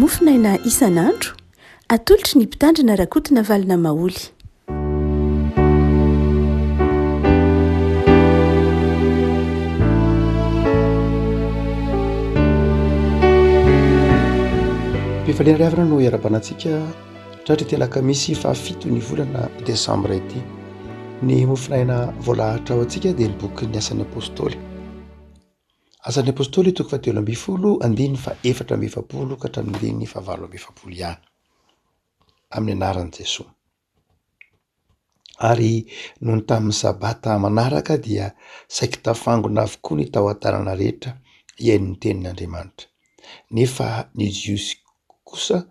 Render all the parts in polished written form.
mofinaina isan'andro atolotry ny mpitandrina rakotina valina maoly. Mpifaliana ry havana no iara-banantsika tratra ty alakamisy fahafito ny volana desambra ity. Ny mofinaina voalahatra ao antsika dia ny boky ny asan'ny apôstôly. Asan'ny apôstôly toko fahatelo amby folo andiny fa efatra amby efapolo ka hatramin'ny andiny fa valo amby efapolo ihany amin'ny anaran'i Jesosy. Ary noho ny tamin'ny sabata manaraka dia saika tafangona avokoa ny tao an-tanàna rehetra iain'ny tenin'Andriamanitra. Nefa ny Jiosy kosa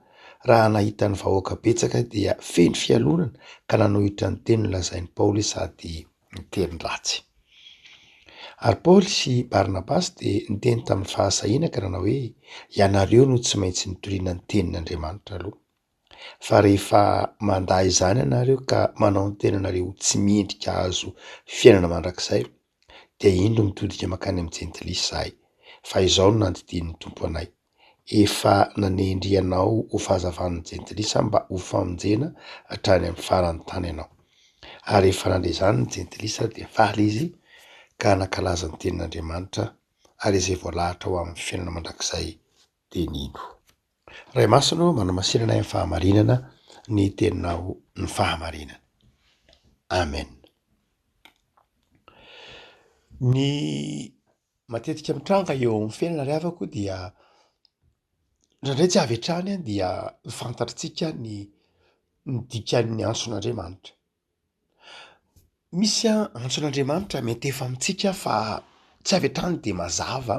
raha nahita ny vahoaka betsaka dia feno fialonana ka nanohitra ny teny lazain'i Paoly sady niteny ratsy. Ary Paoly sy Barnabasy dia niteny tamin'ny fahasahiana ka nanao hoe ianareo no tsy maintsy nitoriana ny tenin'Andriamanitra aloha. Fa rehefa mandahy izany ianareo ka manao ny tenanareo tsy miendrika azo fiainana mandrakizay dia iny no mitodika makany amin'ny jentilisa zahay. Fa izao no nandidin'ny tompo anay. Efa nanendry ianao ho fahazavan'ny jentilisa mba ho famonjena hatrany amin'ny farany tany ianao. Ary efa nandre izany ny jentilisa dia faly izy ka nankalaza ny tenin'Andriamanitra ary izay voalahatra ho amin'ny fiainana mandrakizay dia nino. Ray Masino manamasirana amin'ny fahamarinana ny teninao ny fahamarinana. Amen. Ny matetika mitranga eo amin'ny fiainana ry havako dia indraindray tsy avy hatrany dia fantatritsika ny dikan'ny antson'Andriamanitra. Misy antson'Andriamanitra mety efa amintsika fa tsy avy hatrany dia mazava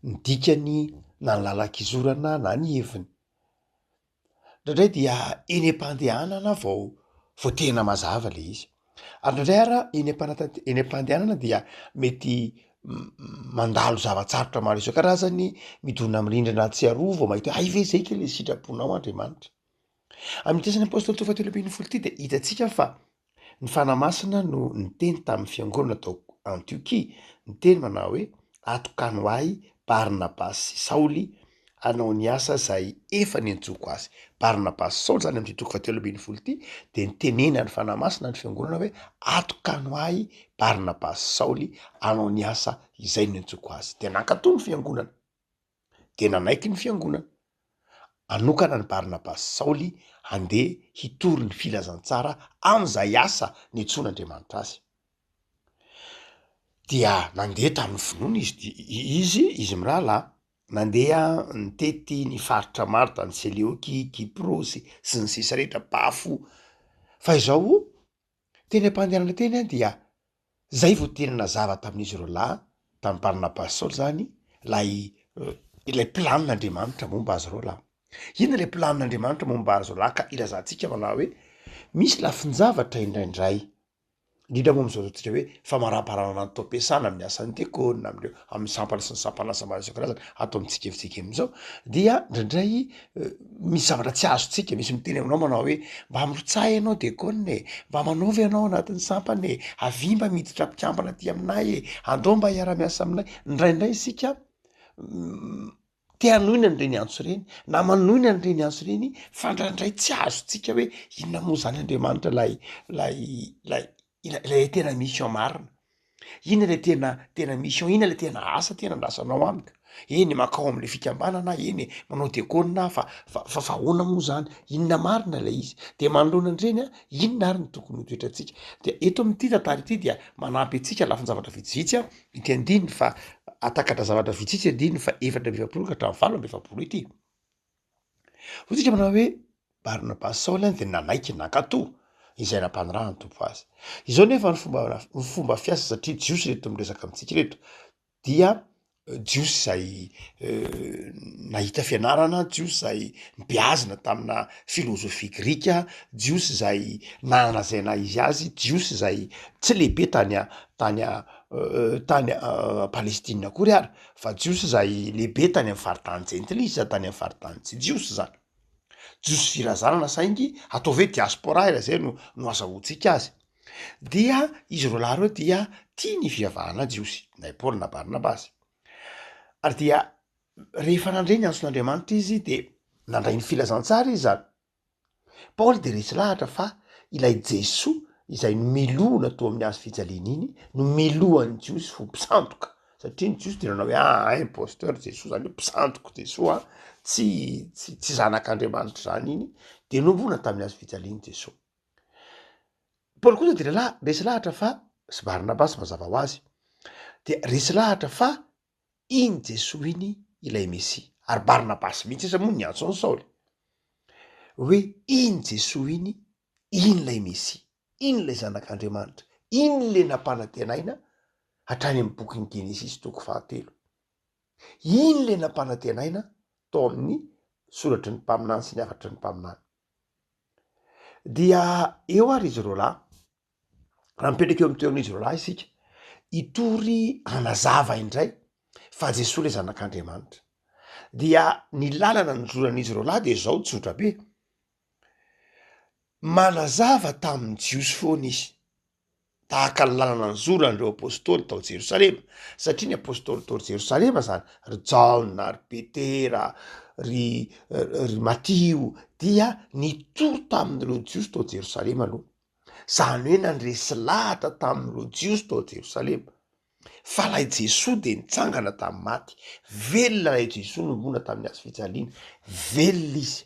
ny dikany na ny lalak'izorana na ny heviny. Indraindray dia eny am-pandehanana vao tena mazava le izy. Ary indraindray ara eny am-pandehanana dia mety mandalo zavatsarotra maro isan-karazany midona amin'ny rindrina ahatsiaroa vao mahita ay ve zay ke le sitraponao Andriamanitra. Amin'ny tesan'ny apôstôly toko fahatelo ambin'ny folo ity dia hitantsika fa ny fanamasina no niteny tamin'ny fiangonana tao Antiokia, niteny manao hoe atokano ahy Barnabasy sy Saoly hanao ny asa izay efa niantsoko azy. Barnabasy sy Saoly zany amin'ny toko fahatelo ambin'ny folo ity dia nitenena ny fanamasina ny fiangonana hoe atokano ahy Barnabasy sy Saoly hanao ny asa izay niantsoko azy. Dia nankatoy ny fiangonana, dia nanaiky ny fiangonana, anokana ny Barnabasy sy Saoly handeha hitory ny filazantsara amin'izay asa niantsoan'Andriamanitra azy. Dia nandeha tamin'ny finoana izy mirahalahy, nandeha nitety ny faritra maro tany Seleukia, Kiprosy sy ny sisa rehetra, Pafo. Fa izao teny am-pandehanana teny dia zay vao tena nazava tamin'izy ireo lahy, tamin'ny Barnabasy Saoly zany, ilay planin'Andriamanitra momba azy ireo lahy. Inona ilay planin'Andriamanitra momba azy ireo lahy ka ilazantsika manao hoe misy lafin-javatra indraindray, indrindra moa amin'izao tontolo hoe famaraparanana ny taom-piasana amin'ny asan'ny diakona, amin'ny sampana sy ny sampan'asa maro isan-karazany atao amintsika amin'izao, dia indraindray misy zavatra tsy azontsika, misy miteny aminao manao hoe mba mirotsaha ianao diakona e, mba manaovy ianao anatin'ny sampana e, avy mba miditra mpikambana aty aminay e, andao mba hiara-miasa aminay. Indraindray isika te hanoina an'ireny antso ireny na manoina an'ireny antso ireny, fa indraindray tsy azontsika hoe inona moa zany Andriamanitra ilay tena mission marina, inona ilay tena mission, inona ilay tena asa tena andrasanao amika. Eny makao amin'ilay fikambanana, eny manao diakona, fa ahoana moa zany, inona marina ilay izy. Dia manoloana an'ireny inona ary ny tokony ho toetrantsika. Dia eto amin'ity tantara ity dia manampy antsika lafin-javatra vitsivitsy ity andininy fa atakatra zavatra vitsivitsy andininy fa efatra amby efapolo ka hatramin'ny valo amby efapolo ity. Hotsika manao hoe Barnabasy Saoly dia nanaiky nankatoa izay nampanirahany tompo azy. Izao nefa ny fomba fiasa satria jiosy reto miresaka amintsika reto dia jiosy zay nahita fianarana, jiosy zay nibeazina tamina filozofia grika, jiosy zay nanazaina izy azy, jiosy zay tsy lehibe tany Palestina akory ary, fa jiosy zay lehibe tany amin'ny faritany jentilisa, tany amin'ny faritany tsy jiosy zany. Jiosy firazanana saingy atao hoe diaspora zay no azahoantsika azy. Dia izy roa lahy reo dia tia ny fivavahana jiosy, na Paoly na Barnabasy. Ary dia rehefa nandre ny antson'Andriamanitra izy dia nandray ny filazantsara izy zany. Paoly de resy lahatra fa ilay Jesoa izay no miloana to amin'ny azo fijaliana iny no milohan'ny Jiosy ho mpisandoka, satria ny Jiosy de nanao hoe imposteur Jesoa zany hoe mpisandoko Jesoa tsy zanak'Andriamanitra zany iny de nombona tamin'ny azo fijaliany Jesoa. Paoly kosa de resy lahatra fa sy Barnabasy mazava ho azy de resy lahatra fa iny Jesoa iny ilay Mesia, ary Barnabasy mihitsy izy moa ny antso ny Saoly hoe iny Jesoa iny lay Mesia, iny lay zanak'Andriamanitra, iny le nampanantenaina hatrany amin'ny bokin'ny Genesis toko 13, iny le nampanantenaina tao amin'ny soratry ny mpaminany sy ny afatry ny mpaminany. Dia eo ary izy roa lahy, raha mipetraka eo amin'ny toeran'izy roa lahy isika, itory anazava indray fa Jesoa le zanak'Andriamanitra. Dia ny lalana nozoran'izy roa lahy de zao tsotra be, manazava tamin'ny Jiosy foana izy, tahaka ny lalana nozorandreo apôstôly tao Jerosalema, satria ny apôstôly tao Jerosalema zany ry Jaona, ry Petera, ry Matio dia nitory tamin'ireo Jiosy tao Jerosalema aloha, zany hoe nandresy lahatra tamin'ireo Jiosy tao Jerosalema. Fa lay Jesoa de nitsangana tamin'ny maty, velona lay Jesoa nombona tamin'ny azo fijaliana, velona izy.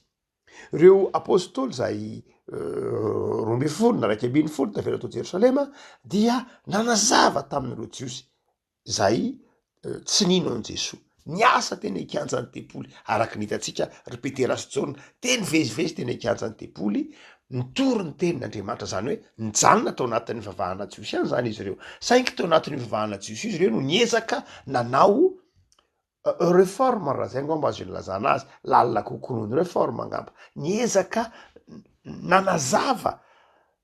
Reo apôstôly zay roa amby folo na raiky ambin'ny folo tavela tao Jerosalema dia nanazava tamin'ireo Jiosy zay tsy nino an Jesoa, niasa teny hikianjan'ny tempoly, araky nitatsika ry Petera sy Jaona teny vezivezy teny hikianjan'ny tempoly, nitory ny tenin'Andriamanitra, zany hoe nijanona tao anatin'ny fivavahana Jiosy ihany zany izy reo, saingy tao anatin'ny fivavahana Jiosy izy reo no niezaka nanao réforme raha zay ngamba azo nilazana azy, lalina kokoa noho ny réforme angamba, niezaka nanazava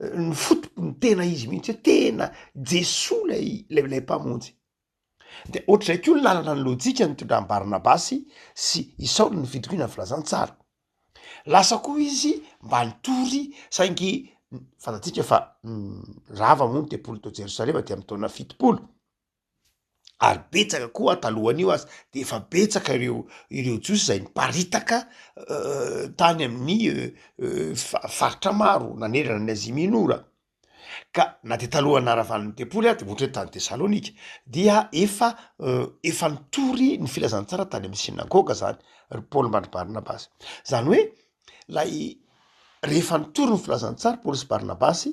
ny fotompony tena izy mihitsy hoe tena Jesoa lay mpamonjy. De ohatr'izay koa ny lalana ny lojika nitondra ny Barnabasy sy i Saoly ny fitokiana filazantsara. Lasa koa izy mba nitory, saingy fantatsika fa rava moa ny tempoly tao Jerosalema dia amin'ny taona 70, ary betsaka koa talohan'io azy de efa betsaka ireo Jiosy zay niparitaka tany amin'ny faritra maro nanerana ny Azia Minora. Ka na de talohan'ny naravan'ny tempoly de ohatra hoe tany Tesalonika dia efa nitory ny filazantsara tany amin'ny sinagoga zany ry Paoly mbany Barnabasy. Zany hoe lay rehefa nitory ny filazantsara Paoly sy Barnabasy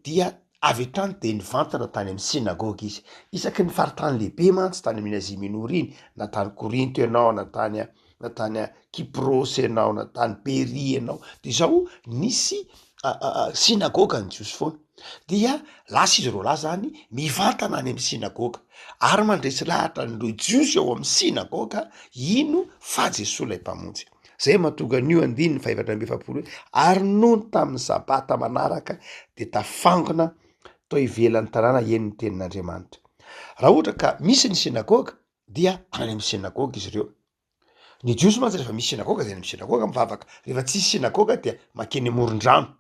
dia avy hatrany de nivantana tany amin'ny sinagoga izy, isaky ny faritany lehibe mantsy tany amin'ny Azia Minora iny, na tany Korinto ianao, na tany Kiprosy ianao, na tany Beria ianao, de zao nisy sinagoga ny Jiosy foana. Dia lasa izy roa lahy zany mivantana any amin'ny sinagoga ary mandresy lahatra nireo Jiosy ao amin'ny sinagoga ino fa Jesoa lay mpamonjy. Zay mahatonga an'io andininy faefatra amby efapolo hoe ary nohony tamin'ny sabata manaraka de tafangona tao ivelan'ny tanàna eny ny tenin'Andriamanitra. Raha ohatra ka misy ny sinagoga dia any amin'ny sinagoga izy reo. Ny Jiosy mantsy rehefa misy sinagoga de any amin'ny sinagoga mivavaka, rehefa tsisy sinagoga dia makeny amoron-drano,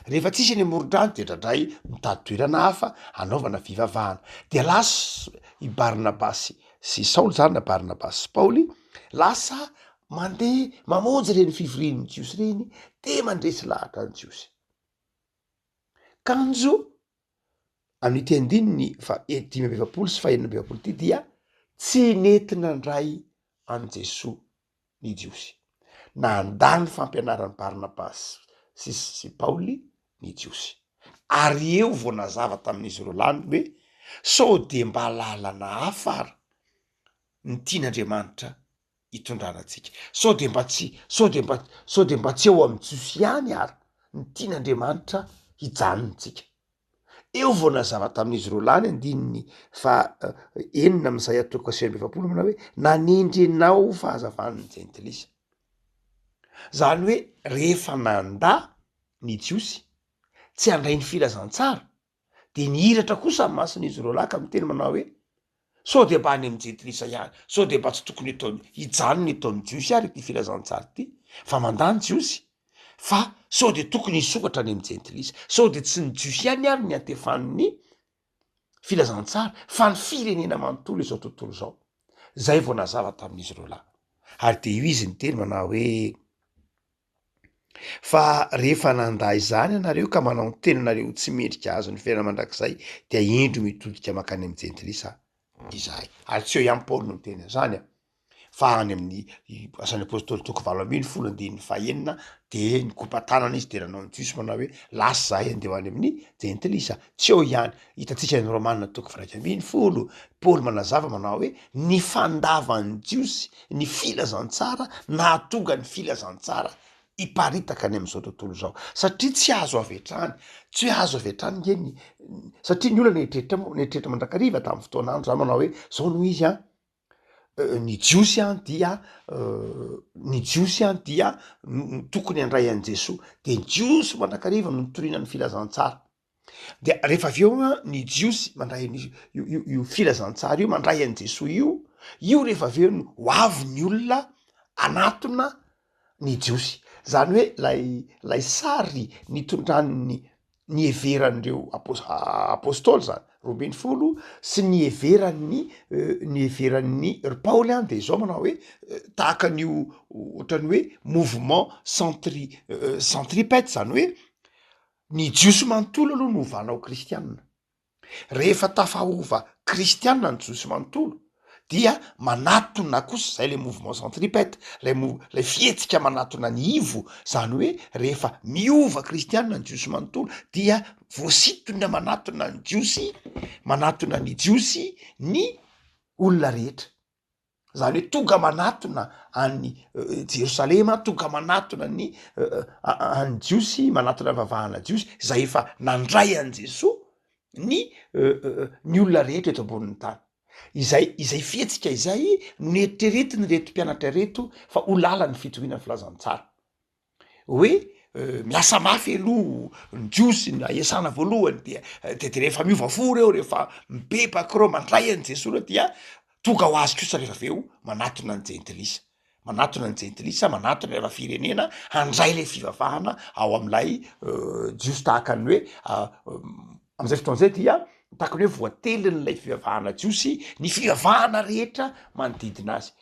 rehefa tsisy eny amoron-drano de ndraindray mitady toerana hafa anaovana fivavahana. De lasa i Barnabasy sy Saoly zany na Barnabasy sy Paoly lasa mandeha mamonjy reny fivorian'ny Jiosy reny de mandresy lahatra ny Jiosy. Kanjo amin'ity andininy fa 5 sy 6 ty dia tsy nentina ndray an Jesoa ny Jiosy, nandany fampianaran'ny Barnabasy sy Paoly ny Jiosy, ary eo vao nazava tamin'izy roa lahy hoe sao de mba lalana hafa ny tian'Andriamanitra hitondrana antsika, sao de mba tsy eo amin'ny Jiosy ihany ary ny tian'Andriamanitra hijanontsika. Eo vao nazava tamin'izy roa lahy ny andininy fa 9 amin'izay atoko 7 mana hoe nanindry anao fahazavan'ny jentilisa. Zany hoe rehefa nanda ny Jiosy tsy handray ny filazantsara de nihiratra kosa amin'ny mason'izy roa lahy ka miteny manao hoe sao de mba any amin'ny jentilisa ihany, sao de mba tsy tokony hijanony eto amin'ny Jiosy ary ty filazantsara ty, fa mandany Jiosy, fa sao de tokony hisokatra any amin'ny jentilisa, sao de tsy ny Jiosy ihany ary ny antefan'ny filazantsara fa ny firenena manontolo izao tontolo zao. Zay vao nazava tamin'izy roa lahy. Ary de io izy ny teny manao hoe fa rehefa nanda izany ianareo ka manao ny tenanareo tsy mendrika azo ny fiainana mandrakizay dia endro mitodika makany amin'ny jentilisa izahay ary tsy eo ihany paoly no tena zany a fa any amin'ny asan'ny apôstôly toko 8:fahenina de nikopatanana izy de nanao ny jiosy manao hoe lasa zahay andeha ho any amin'ny jentilisa tsy eo ihany hitatsika ny romanina toko 9:10 paoly manazava manao hoe ny fandavany jiosy ny filazantsara nahatonga ny filazantsara hiparitaka any am'izao tontolo zao satria tsy azo avetrany tsy hoe azo avetrany ngeny satria ny olona netrehitra mandrakariva tamin'ny fotoanandro zany manao hoe zao noho izy a ny jiosy dia tokony handray an' Jesoa de ny jiosy mandrakariva no nitoriana ny filazantsara de rehefa avy eo a ny jiosy mandray io filazantsara io mandray an' Jesoa io rehefa avy eo no ho avy ny olona anatona ny jiosy zany hoe lay sary nitondranny ny heveran'ireo apôstôly zany 12 sy ny heveran'ny paoly any de zao manao hoe tahaka an'io ohatrany hoe mouvement centripète zany hoe ny jiosy manontolo aloha no ovanao kristianina rehefa tafahova kristianina ny jiosy manontolo dia manatona kosa zay le mouvement centripète lay fihetsika manatona ny ivo zany hoe rehefa miova kristianina ny jiosy manontolo dia voasitona manatona ny jiosy ny olona rehetra zany hoe tonga manatona any Jerosalema tonga manatona any jiosy manatona vavahana jiosy zay efa nandray an' Jesoa ny olona rehetra eto ambonin'ny tany izay fihetsika izay no neritreretiny reto mpianatra reto fa ho lala ny fitovianany filazantsara hoe miasa mafy aloha ny jiosy na iasana voalohany de rehefa miova fo reo rehefa mipepaky reo mandray an' Jesoa reo dia tonga ho azy kosa rehefa aveo manatona ny jentilisa manatona rehefa firenena handray le fivavahana ao am'lay jiosy tahaka ny hoe am'izay fotoan'zay dia tahaka ny hoe voatelin'lay fivavahana jiosy ny fivavahana rehetra manodidina azy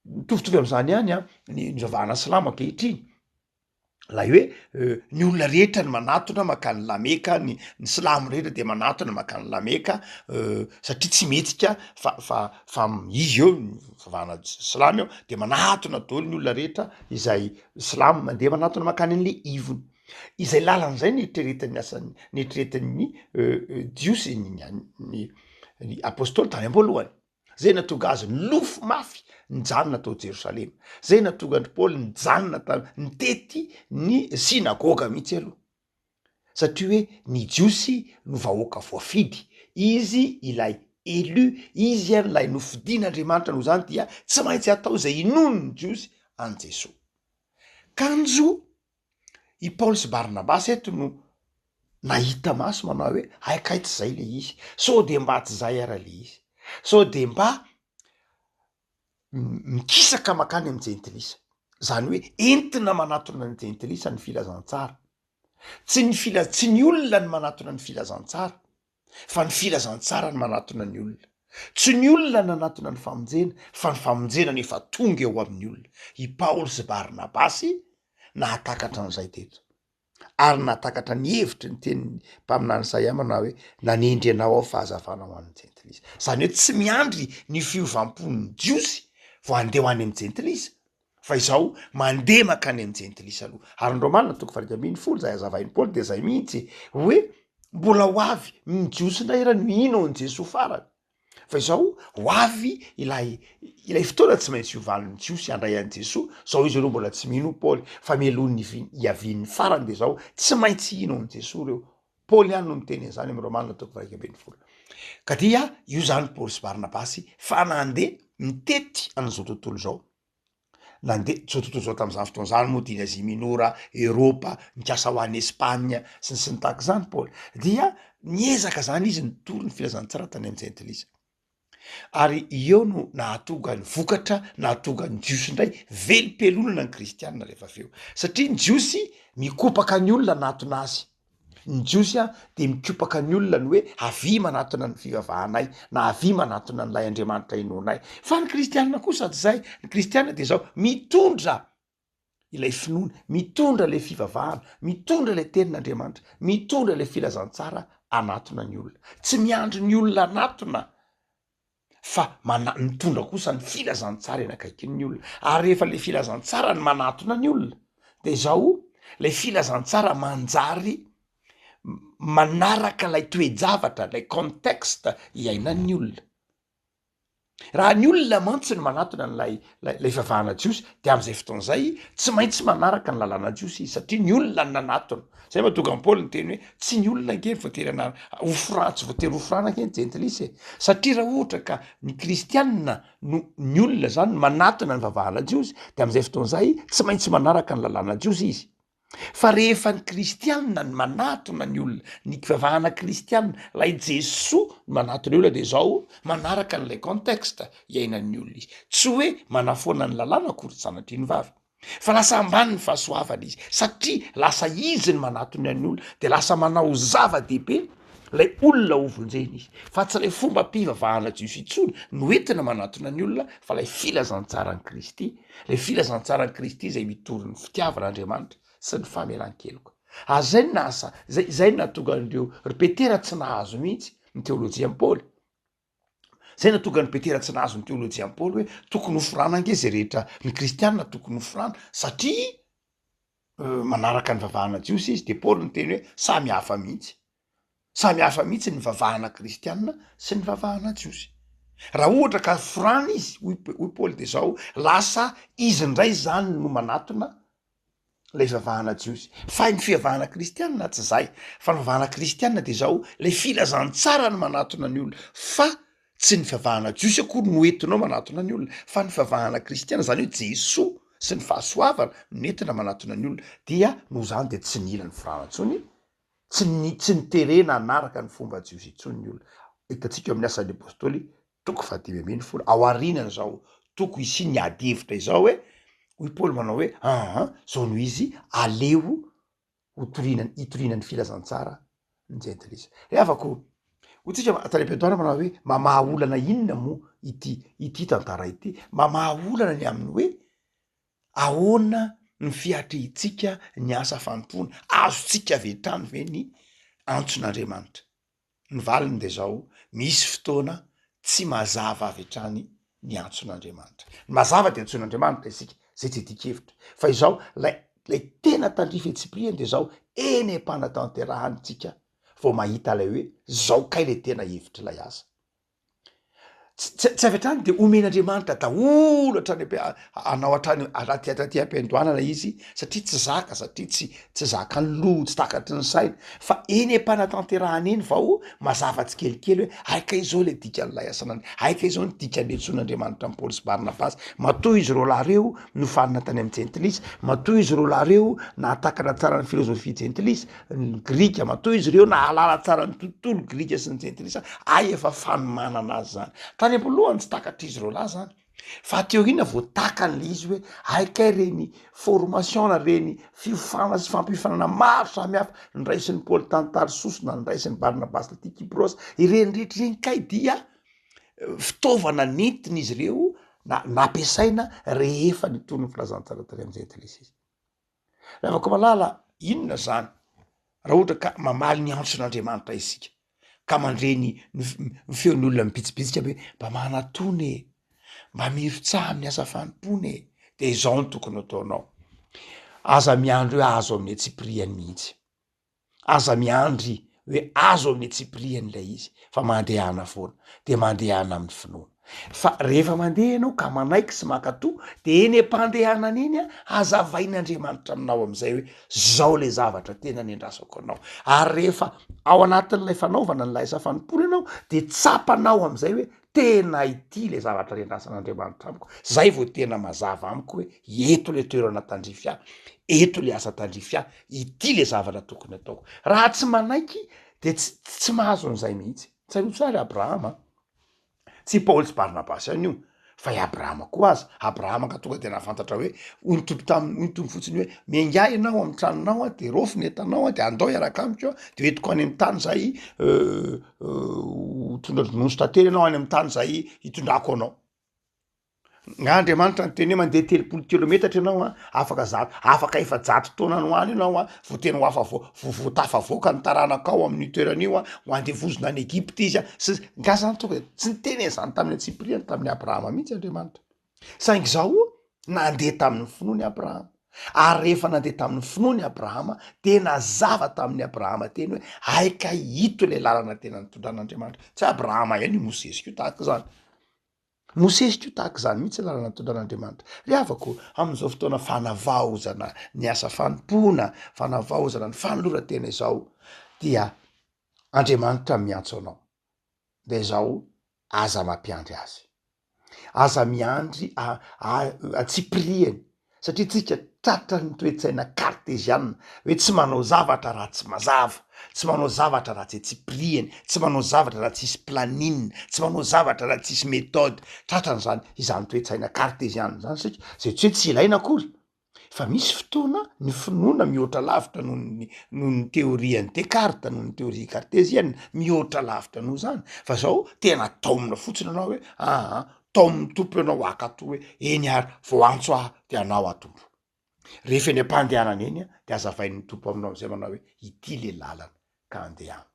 mitovitovy am'izany ihany a ny vavahana silamo ankehitriny lay hoe ny olona rehetra ny manatona makany lameka ny silamo rehetra de manatona makany lameka satria tsy metsika fa izy eo ny vavahana silamo eo de manatona daholo ny olona rehetra izay silamo mandeha manatona makany an'le ivony izay lalan'izay neritreretin'ny jiosy ny apôstôly tany am-boalohany zay natonga azy nylofo mafy nijanona tao Jerosalema zay natonga ny paoly nijanona nitety ny sinagoga mihitsy aloha satria hoe ny jiosy no vahoaka voafidy izy ilay élu izy an'lay nofidian'Andriamanitra no zany dia tsy maintsy atao zay inono ny jiosy an' Jesoa kanjo i Paoly sy Barnabasy eto no nahita maso manao hoe aikay tsy zay le izy so de mba tsy zay ara le izy so de mba mikisaka makany amy jentilisa zany hoe entina manatona ny jentilisa ny filazantsara tsy ny olona ny manatona ny filazantsara fa ny filazantsara ny manatona ny olona tsy ny olona nanatona ny famonjena fa ny famonjena nefa tonga eo amin'ny olona i Paoly sy Barnabasy nahatakatra an'izay teto ary nahatakatra ny hevitry ny teniny mpaminany Isaia manao hoe nanendry anao ao fahazavana ho an'ny jentilisa zany hoe tsy miandry ny fiovam-pon'ny jiosy vo andeha ho any amin'ny jentilisa fa izao mandeha makany amin'ny jentilisa aloha ary ny romanina toko 8:10 zay azavain'ny Paoly de zay mihitsy hoe mbola ho avy mijiosy indray raha no ino an' Jesoa farany fa izao ho avy ilay fotoana tsy maintsy iovan'ny jiosy handray an' Jesoa zao izy aloha mbola tsy mino Paoly fa mialohan'ny hiavian'ny farany de zao tsy maintsy ino an' Jesoa reo Paoly ihany no miteny an'izany amy romanina toko 8:10 ka dia io zany Paoly sy Barnabasy fa nandeha mitety an'izao tontolo zao nandeha zao tontolo zao tam'izany fotoan'izany moa diny Azia minora Eropa nikasa ho any Espagna sy ny tahaka zany Paoly dia niezaka zany izy nitory ny filazantsara tany amy jentilisa ary eo no nahatonga ny vokatra nahatonga ny jiosy indray velom-pelonana ny kristianina rehefa aveo satria ny jiosy mikopaka ny olona natona azy ny jiosy de mikopaka ny olona ny hoe avy manatona ny fivavahanay na avy manatona n'lay Andriamanitra inonay fa ny kristianina kosa sady zay ny kristianina de zao mitondra ilay finoana, mitondra le fivavahana, mitondra le tenin'Andriamanitra, mitondra le filazantsara anatona ny olona. Tsy miandro ny olona anatona fa mitondra kosa ny filazantsara eny akaikin'ny olona. Ary rehefa le filazantsara ny manatona ny olona, de zao le filazantsara manjary manaraka lay toejavatra, lay contexte iainan'ny olona. Raha ny olona mantsy ny manatona nlay fivavahana jiosy, de am'izay fotoan'zay tsy maintsy manaraka ny lalàna jiosy izy, satria ny olona ny nanatona. Zay mahatonga ny Paoly ny teny hoe tsy ny olona nke ny voatery tsy voatery hofrana nke ny jentilisa e. Satria raha ohatra ka ny kristianina no ny olona zany manatona ny vavahana jiosy, de am'izay fotoan'zay tsy maintsy manaraka ny lalàna jiosy izy. Fa rehefa ny kristianina ny manatona ny olona, ny fivavahana kristianina, lay Jesoa ny manatona ny olona, de zao manaraka n'lay contexte iainan'ny olona izy. Tsy hoe manafoana ny lalàna akory sanatria ny vavy, fa lasa ambany ny fahasoavana izy, satria lasa izy ny manatona ny olona, de lasa manao zava-dehibe lay olona ovonjeny izy. Fa tsy lay fomba mpivavahana jiosy itsony no entina manatona ny olona, fa lay filazantsarany Kristy, lay filazantsarany Kristy zay mitory ny fitiavan'Andriamanitra sy ny famelan-keloka. Zay ny nasa, zay natonga an'ireo ry Petera tsy nahazo mihitsy ny teolojian'i Paoly. Zay natonga ny Petera tsy nahazo ny teolojian'i Paoly hoe tokony hofrana ange zay rehetra ny kristianina tokony hofrana, satria manaraka ny vavahana jiosy izy. De Paoly ny teny hoe samy hafa mihitsy, samy hafa mihitsy ny vavahana kristianina sy ny vavahana jiosy. Raha ohatra ka forana izy, hoy Paoly, de zao lasa izy ndray zany no manatona lay fivavahana jiosy. Fa ny fivavahana kristianina tsy zay, fa ny fivavahana kristianina de zao lay filazantsara ny manatona ny olona, fa tsy ny fivavahana jiosy akory no entinao manatona ny olona, fa ny fivavahana kristianina, zany hoe Jesoa sy ny fahasoavana no entina manatona ny olona. Dia noho zany de tsy nila ny forana ntsony, tsy niterena anaraka ny fomba jiosy itsony ny olona. Hitantsika amin'ny asan'ny apôstôly toko 10 ao arinana zao toko isi ny ady hevitra izao hoe hoy Paoly manao hoe zao no izy aleo hitorinany filazantsara ny jentilisa. Afako hotsika Tarim-Piantohana manao hoe mamaha olana inona mo ity tantara ity, mamaha olana ny aminy hoe ahoana ny fiatrehitsika ny asa fanompoana, azotsika avy hatrany ve ny antson'Andriamanitra. Ny valiny de zao misy fotoana tsy mazava avy hatrany ny antson'Andriamanitra. Ny mazava de antson'Andriamanitra isika, zay tsy dikevitra. Fa izao lay tena tandrifa etsipriany de zao eny am-panatanterahany tsika vao mahita lay hoe zao kay le tena hevitra lay asa. Tsy avy hatrany de omen'Andriamanitra daholo hatrany anao hatrany aty am-piandohanana izy, satria tsy zaka, satria tsy zaka ny loha, tsy takatry ny saina, fa eny am-panatanterahany eny vao mazava tsikelikely hoe aika izao le dikan'lay asanany, aika izao ny dikan'ny antson'Andriamanitra amin'ny Paoly sy Barnabasy. Matoy izy reo lahareo nofanina tany amin'ny jentilisa, matoy izy reo lahareo nahatakana tsara ny filozofia jentilisa, ny grika, matoy izy reo nahalala tsara ny tontolo grika sy ny jentilisa. Efa fanomanana azy zany tany am-polohany, tsy takatry izy reo lahy zany, fa teorina vao takany le izy hoe aikay reny formation na reny fiofana sy fampifanana maro samihafa nyraisin'ny Paoly tany Tarsosy na nyraisin'ny Barnabasy taty Kyprosy, ireny rehetra reny kay dia fitaovana nentiny izy reo nampiasaina rehefa nitony ny filazantsara tany amin'ny jentilisa izy. Afaka malala inona zany raha ohatra ka mamaly ny antson'Andriamanitra isika, ka mandreny ny feon'ny olona mibitsibitsika hoe mba manatony e, mba mirotsaha amin'ny asa fanompony e, de izao no tokony ataonao. Aza miandry hoe azo amin'ny atsipriany mihitsy, aza miandry hoe azo amin'ny atsipriany lay izy, fa mandehana foana, de mandehana amin'ny finoana. Fa rehefa mandeha ianao ka manaiky sy makatò, de eny am-pandehanana iny azavain'Andriamanitra aminao am'izay hoe zao le zavatra tena nendrasako anao. Ary rehefa ao anatin'lay fanaovana n'lay asa fanompona ianao, de tsapanao am'izay hoe tena ity le zavatra nendrasan'Andriamanitra amiko, zay vao tena mazava amiko hoe eto le toerana tandrify, eto le asa tandrify, ity le zavatra tokony ataoko. Raha tsy manaiky de tsy mahazo an'izay mihitsy. Tsaroa tsara Abrahama, tsy Paoly sy Barnabasy ihany io, fa i Abrahama koa aza. Abrahama ka tonga de nafantatra hoe onytombo fotsiny hoe miangay ianao amin'ny tranonao de rofy ny entanao de andao iaraka amiko de hoentiko any amin'ny tany zay tondranonosy tantely ianao any amin'ny tany zay hitondrako anao. Andriamanitra ny teny hoe mandeha 30 kilometatra ianao a afaka efa-jato taona no any ianao a vo tena ho afa vo tafavoaka ny taranakao amin'ny toeran'io a ho andevozona any Egypte izy a sy gasany tonga tsy niteny zany tamin'ny Tsipriany tamin'ny Abrahama mihitsy Andriamanitra saingy zao nandeha tamin'ny finoany Abrahama ary rehefa nandeha tamin'ny finoany Abrahama de nazava tamin'ny Abrahama teny hoe aika hito le lalana tena nitondran'Andriamanitra tsy Abrahama ihany i Mosesy io tahaka zany Mosesy io tahaka zany mihitsy lalana nitondran'Andriamanitra ry havako amin'izao fotoana fanavaozana ny asa fanompoana fanavaozana ny fanoloran-tena izao dia Andriamanitra miantso anao de zao aza mampiandry aza miandry Tsipriany satria tsika tratra ny toe-tsaina karteziana hoe tsy manao zavatra raha tsy mazava tsy manao zavatra raha tsy Tsipriany tsy manao zavatra raha tsisy planine tsy manao zavatra raha tsisy méthode tratrany zany izany toe-tsaina karteziana zany sika zay tsy hoe tsy ilaina akory fa misy fotoana ny finoana mihoatra lavitra noho ny teorian'ny Descartes noho ny teoria karteziana mihoatra lavitra noho zany fa zao tena taomina fotsiny anao hoe tao mitompo ianao akato hoe eny ary vao antso de anao atompo rehefa eny am-pandehanana eny de azavain'ny tompo aminao zay manao hoe ity le lalana ka andehana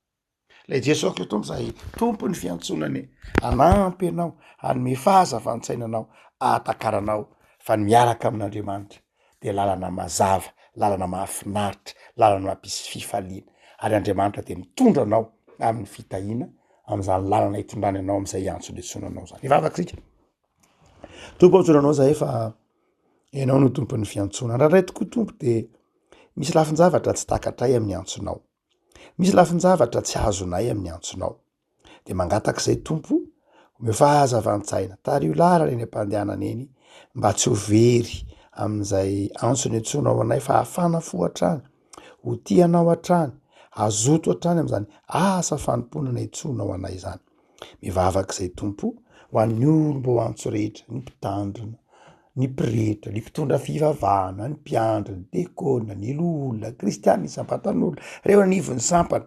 le Jesosy le tompo zay tompo ny fiantsonany anampy ianao anome fahazavan-tsainanao atakaranao fa ny miaraka amin'Andriamanitra de lalana mazava lalana mahafinaritra lalana mampisy fifaliana ary Andriamanitra de mitondra anao amin'ny fitahina am'izany lalana hitondrany anao am'izay antso letsonanao zany ivavaksika tompo antsoranao zay fa ianao no tompon'ny fiantsonana raha ray tokoa tompo de misy lafin-javatra tsy takatray amin'ny antsonao misy lafin-javatra tsy azonay amin'ny antsonao de mangatak'izay tompo omeo fahazavan-tsaina tary io lara reny am-pandehanana eny mba tsy ho very amin'izay antsony antsonao anay fa hafana fo hatrany ho tianao hatrany azoto hatrany am'izany asa fanomponana itsonao anay zany mivavak'izay tompo ho an'ny olombo antso rehetra ny mpitandrina ny pretra ny mpitondra fivavahana ny mpiandry ny dekona ny loolona kristiany isam-patan'olona reo anivon'ny sampana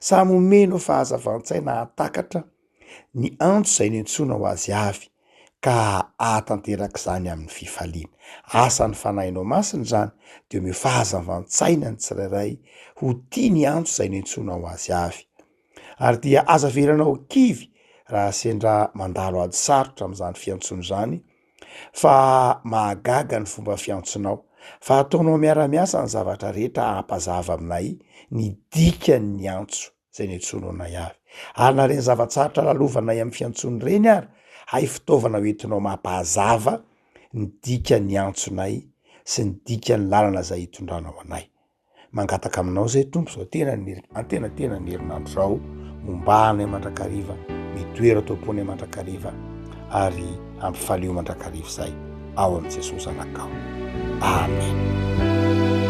samy omeno fahazavan-tsaina atakatra ny antso zay nentsoina ho azy avy ka atanterak'izany amin'ny fifaliana asan'ny fanahinao masiny zany de omeo fahazavan-tsaina ny tsirairay ho tia ny antso zay nentsoina ho azy avy ary dia aza veranao kivy raha sendra mandalo ady sarotra am'izany fiantsony zany fa mahagaga ny fomba fiantsonao fa ataonao miara-miasa ny zavatra rehetra hampazava aminay ny dikany antso zay nentsoinao anay avy ary na reny zavatsarotra lalovanay amin'ny fiantsony reny ary hay fitaovana hoentinao mampahazava ny dikany antsonay sy ny dikany lalana zay hitondranao anay mangataka aminao zay tompo zao tena ny herinandro zao mombanay mandrakariva mitoera tompony mandrakariva ary ampifaleo mandrakariva zay ao amin'i Jesosy anakao amen